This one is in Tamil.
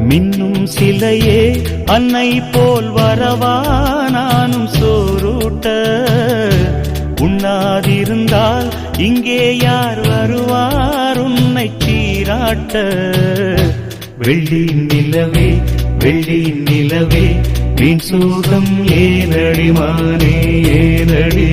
மின்னும் சிலையே அன்னை போல் வரவா நானும் சோறுட்ட, உண்ணாதிருந்தால் இங்கே யார் வருவார் உன்னை சீராட்ட. வெள்ளி நிலவே வெள்ளி நிலவே வீண் சோகம் ஏனடி மானே ஏனடி.